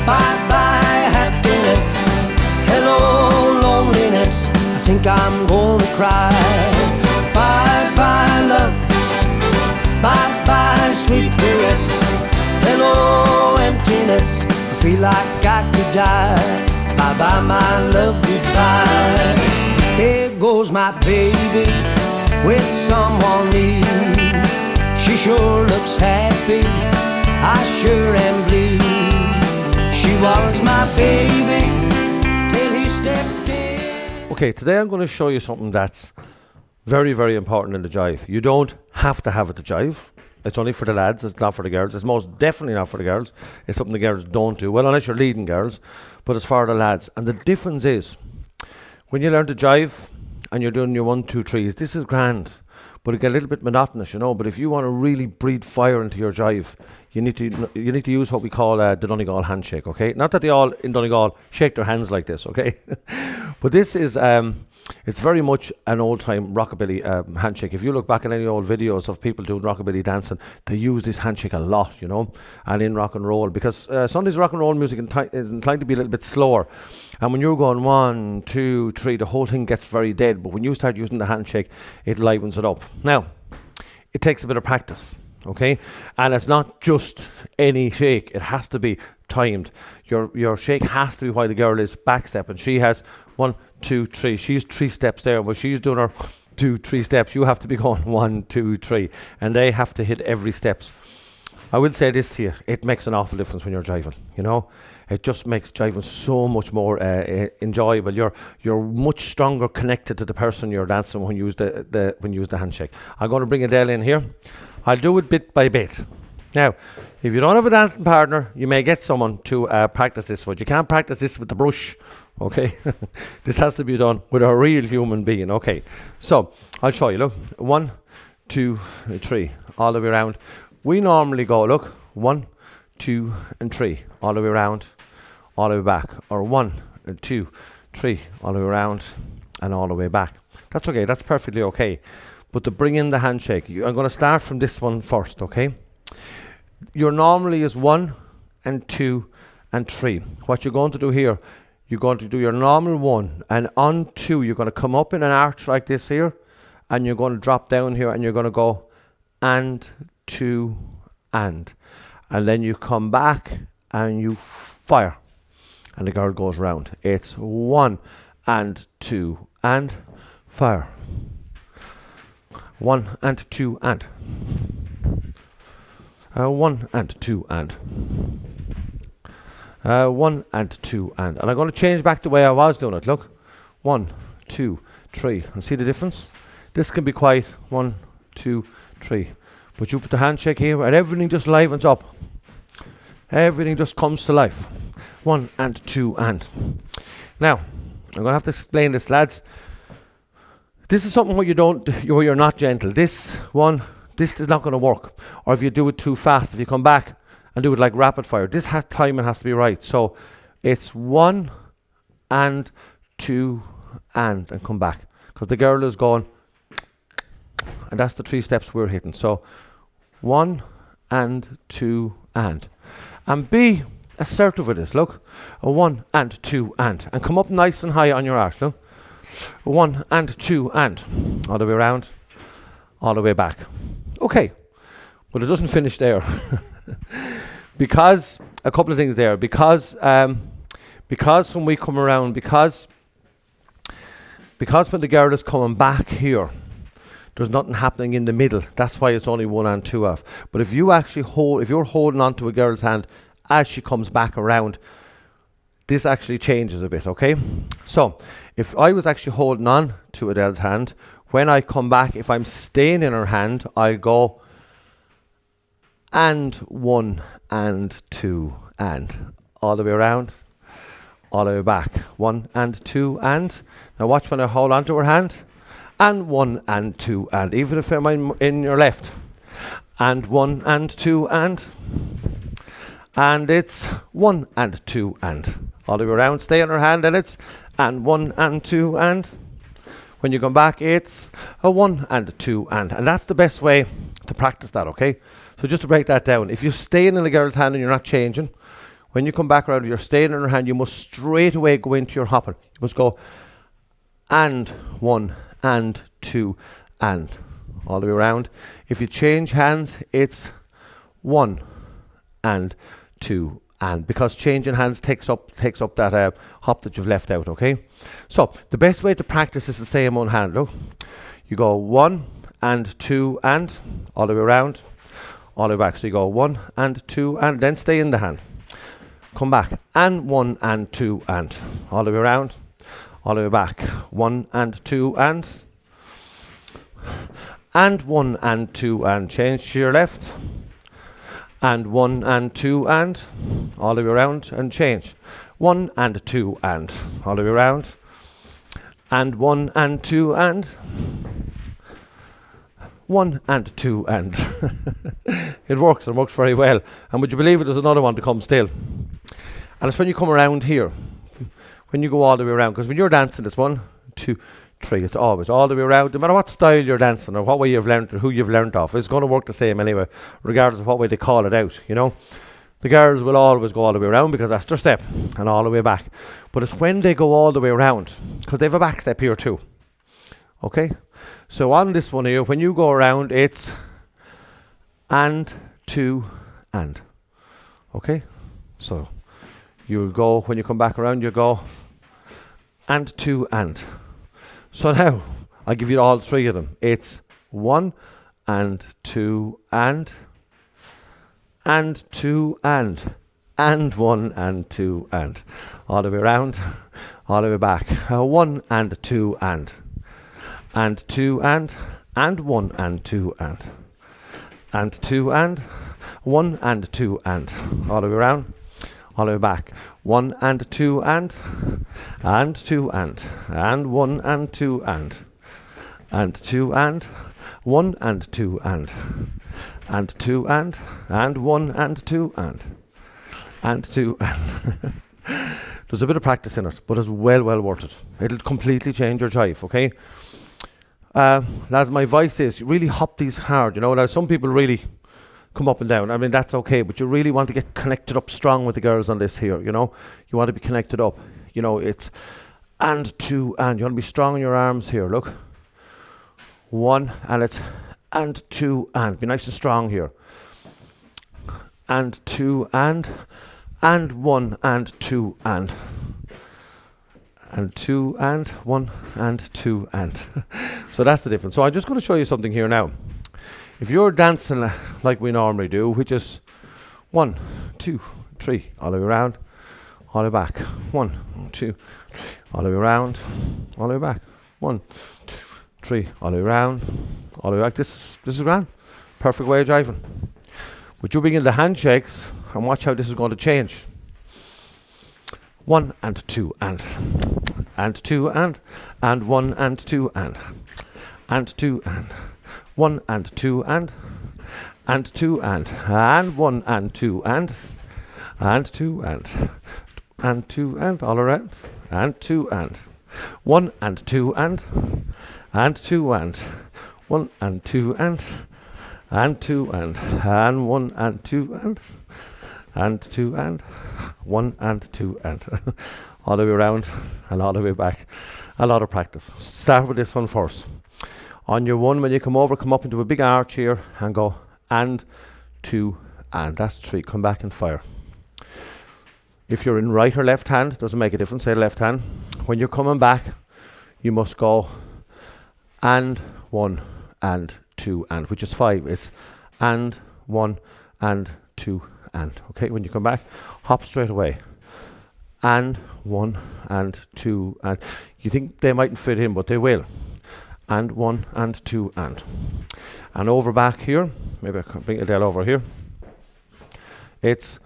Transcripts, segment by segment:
Bye-bye happiness, hello loneliness, I think I'm gonna cry. Bye-bye love, bye-bye sweet caress, hello emptiness, I feel like I could die. Bye-bye my love, goodbye. There goes my baby with someone new. She sure looks happy, I sure am blue. She was my baby till he stepped in. Okay, today I'm going to show you something that's very, very important in the jive. You don't have to have it to jive. It's only for the lads, it's not for the girls. It's most definitely not for the girls. It's something the girls don't do. Well, unless you're leading girls, but it's for the lads. And the difference is, when you learn to jive and you're doing your 1, 2, 3s, this is grand, but it gets a little bit monotonous, you know. But if you want to really breathe fire into your jive, you need to use what we call the Donegal Handshake, okay? Not that they all in Donegal shake their hands like this, okay? But this is, it's very much an old-time rockabilly handshake. If you look back at any old videos of people doing rockabilly dancing, they use this handshake a lot, you know, and in rock and roll, because Sunday's rock and roll music is inclined to be a little bit slower. And when you're going 1, 2, 3, the whole thing gets very dead. But when you start using the handshake, it livens it up. Now, it takes a bit of practice, okay? And it's not just any shake. It has to be timed. Your shake has to be while the girl is back stepping. She has 1, 2, 3. She's 3 steps there. When she's doing her 2, 3 steps, you have to be going 1, 2, 3. And they have to hit every steps. I will say this to you, it makes an awful difference when you're jiving, you know. It just makes jiving so much more enjoyable. You're much stronger connected to the person you're dancing when you use the handshake. I'm going to bring Adele in here. I'll do it bit by bit. Now, if you don't have a dancing partner, you may get someone to practice this with. You can't practice this with the brush, okay? This has to be done with a real human being, okay? So, I'll show you, look. 1, 2, 3, all the way around. We normally go, look, 1, 2, and 3, all the way around, all the way back. Or 1, 2, 3, all the way around, and all the way back. That's okay, that's perfectly okay. But to bring in the handshake, I'm going to start from this one first, okay? Your normally is 1, and 2, and 3. What you're going to do here, you're going to do your normal 1, and on 2, you're going to come up in an arch like this here, and you're going to drop down here, and you're going to go, and 2, and then you come back and you fire, and the girl goes round. It's 1, and 2, and fire. 1, and 2, and 1, and 2, and 1, and 2, and I'm going to change back the way I was doing it. Look, 1, 2, 3, and see the difference? This can be quite 1, 2, 3. But you put the handshake here and everything just livens up. Everything just comes to life. 1, and 2, and. Now, I'm going to have to explain this, lads. This is something where you're not gentle. This is not going to work. Or if you do it too fast, if you come back and do it like rapid fire, this timing has to be right. So it's 1, and 2, and come back. Because the girl is going, and that's the 3 steps we're hitting. So 1, and 2, and be assertive with this. Look, 1, and 2, and come up nice and high on your arch. Look, 1, and 2, and all the way around, all the way back. Okay, but it doesn't finish there. Because a couple of things there. Because when we come around, because when the girl is coming back here, there's nothing happening in the middle. That's why it's only 1 and 2 off. But if you actually if you're holding on to a girl's hand as she comes back around, this actually changes a bit, okay? So, if I was actually holding on to Adele's hand, when I come back, if I'm staying in her hand, I'll go, and 1, and 2, and all the way around, all the way back. 1, and 2, and. Now watch when I hold on to her hand. And 1, and 2, and even if I'm in your left, and 1, and 2, and it's 1, and 2, and all the way around, stay on her hand, and it's and 1, and 2, and when you come back, it's a 1, and 2, and that's the best way to practice that, okay? So just to break that down, if you're staying in a girl's hand and you're not changing, When you come back around, you're staying in your hand. You must straight away go into your hopping. You must go and 1 and 2 and all the way around. If you change hands, it's 1 and 2 and, because changing hands takes up that hop that you've left out. Okay, so the best way to practice is to stay in one hand. Look, you go 1 and 2 and all the way around, all the way back. So you go 1 and 2 and then stay in the hand. Come back and 1 and 2 and all the way around, all the way back. 1 and 2 and 1 and 2 and change to your left, and 1 and 2 and all the way around and change. 1 and 2 and all the way around, and 1 and 2 and 1 and 2 and it works very well. And would you believe it, there's another one to come still. And it's when you come around here, when you go all the way around, because when you're dancing it's 1, 2, 3, it's always all the way around. No matter what style you're dancing or what way you've learned or who you've learned off, it's going to work the same anyway, regardless of what way they call it out, you know. The girls will always go all the way around because that's their step, and all the way back. But it's when they go all the way around, because they have a back step here too. Okay, so on this one here, when you go around, it's and 2 and. Okay, so you'll go, when you come back around, you go and 2 and. So now I'll give you all 3 of them. It's 1 and 2 and 2 and 1 and 2 and all the way around, all the way back. 1 and 2 and 2 and 1 and 2 and 2 and 1 and 2 and all the way around, all the way back. 1 and 2 and 2 and 1 and 2 and 2 and 1 and 2 and 2 and 1 and 2 and 2 and. There's a bit of practice in it, but it's well worth it. It'll completely change your jive. Okay, lads, my advice is you really hop these hard. You know, now some people really come up and down. I mean, that's okay, but you really want to get connected up strong with the girls on this here. You know, you want to be connected up. You know, it's and 2 and. You want to be strong in your arms here. Look, 1 and it's and 2 and. Be nice and strong here. And 2 and 1 and 2 and 2 and 1 and 2 and. So that's the difference. So I'm just going to show you something here now. If you're dancing like we normally do, which is 1, 2, 3, all the way around, all the way back. 1, 2, 3, all the way around, all the way back. 1, 2, 3, all the way around, all the way back. This is grand. Perfect way of jiving. But you begin the handshakes and watch how this is going to change. 1 and 2 and 2 and 1 and 2 and 2 and 1 and 2 and 2 and 1 and 2 and 2 and 2 and all around and 2 and 1 and 2 and 2 and 1 and 2 and 2 and 1 and 2 and 2 and 1 and 2 and all the way around and all the way back. A lot of practice. Start with this one first. On your 1, when you come over, come up into a big arch here and go and 2 and. That's 3. Come back and fire. If you're in right or left hand, doesn't make a difference. Say left hand. When you're coming back, you must go and 1 and 2 and, which is 5. It's and 1 and 2 and. Okay, when you come back, hop straight away. And 1 and 2 and. You think they mightn't fit in, but they will. And 1 and 2 and. And over back here, maybe I can bring Adele over here. It's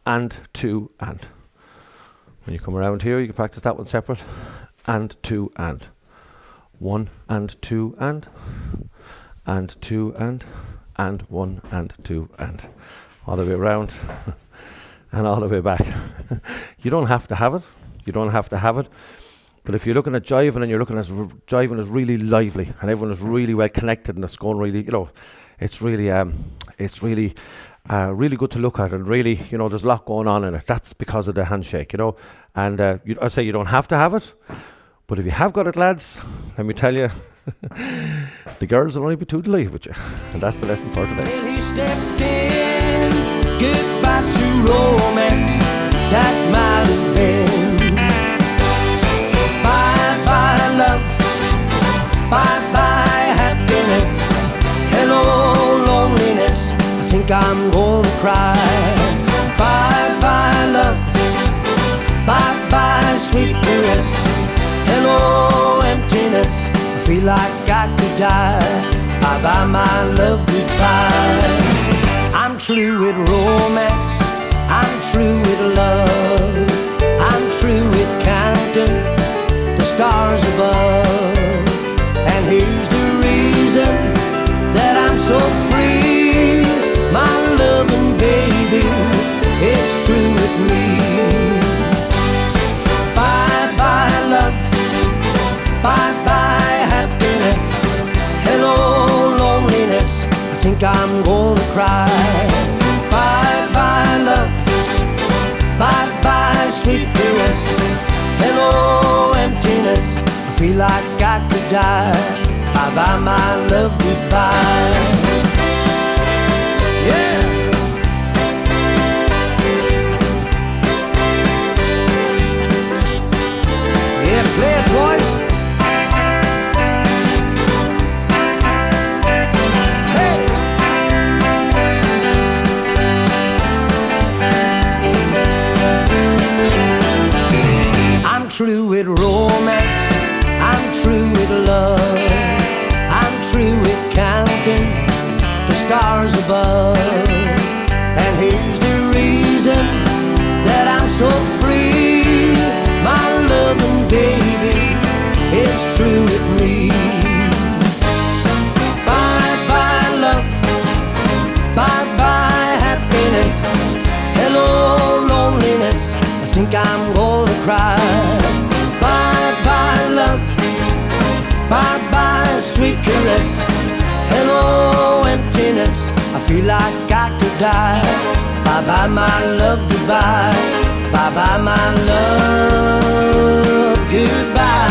and 2 and. When you come around here, you can practice that one separate. And 2 and. 1 and 2 and 2 and 1 and 2 and. All the way around and all the way back. You don't have to have it. You don't have to have it. But if you're looking at jiving and you're looking at jiving is really lively and everyone is really well connected and it's going really, you know, it's really really good to look at, and really, there's a lot going on in it. That's because of the handshake, And I say you don't have to have it, but if you have got it, lads, let me tell you, the girls will only be too delighted with you. And that's the lesson for today. Well, he stepped in, goodbye to romance that might have been. Bye-bye love, bye-bye happiness, hello loneliness, I think I'm gonna cry. Bye-bye love, bye-bye sweet caress, hello emptiness, I feel like I could die. Bye-bye my love, goodbye. I'm true with romance, I'm true with love, I'm true with counting the stars above. And here's the reason that I'm so free, my loving baby, it's true with me. Bye-bye love, bye-bye happiness, hello loneliness, I think I'm gonna cry. Bye-bye love, bye-bye sweet caress, hello emptiness, I feel like I could die. Bye-bye my love, goodbye. Yeah. Yeah, play it, boys. Hey. I'm true with romance, I'm true with love, I'm true with counting the stars above. And here's the reason that I'm so free, my loving baby, it's true with me. Bye-bye love, bye-bye happiness, hello loneliness, I think I'm gonna cry. Bye-bye love, bye-bye sweet caress, hello emptiness, I feel like I could die. Bye-bye my love, goodbye. Bye-bye my love, goodbye.